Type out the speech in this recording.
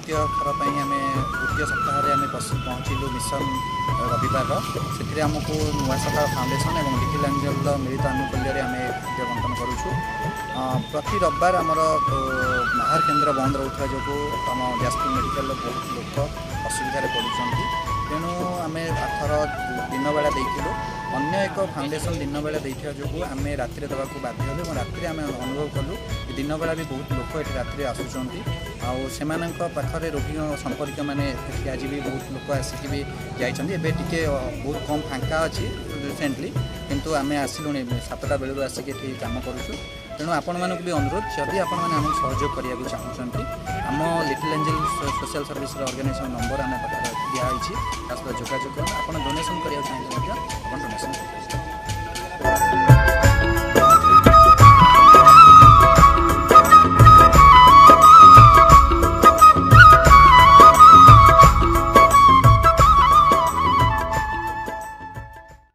द्वितीय थर आम द्वितीय सप्ताह आम पहुँचलु मिशन रविवार से आमको नुआ सकाल फाउंडेशन और लिटिल एंजल मिलित आनुकूल्य आम खाद्य बंटन करुचु प्रति रविवार आमर आहार केन्द्र बंद रोकवा जो आम जाजपुर मेडिकल बहुत लोक असुविधा पड़ुंट तेणु आम थर दिन बेला देलु अन्य एक फाउंडेशन दिन बेला देखा जो आम राति देवाक बाध्य हेलु और राति आम अनुभव कलु दिन बेला भी बहुत लोक ये राति आसुँच पाखे रोगी संपर्क मैंने आज भी बहुत लोक आसिक भी जाइए बहुत कम फांका अच्छी रिसेंटली किंतु आम आसलु 7टा बेलू आसिक काम करुँ तेणु आपण मानक भी अनुरोध जदि आपण मैंने आमको सहयोग करने चाहूँगी आम little angel social service organization number आम पाखे दिखाई जोगाजोग आप डोनेशन करने चाहिए डोनेशन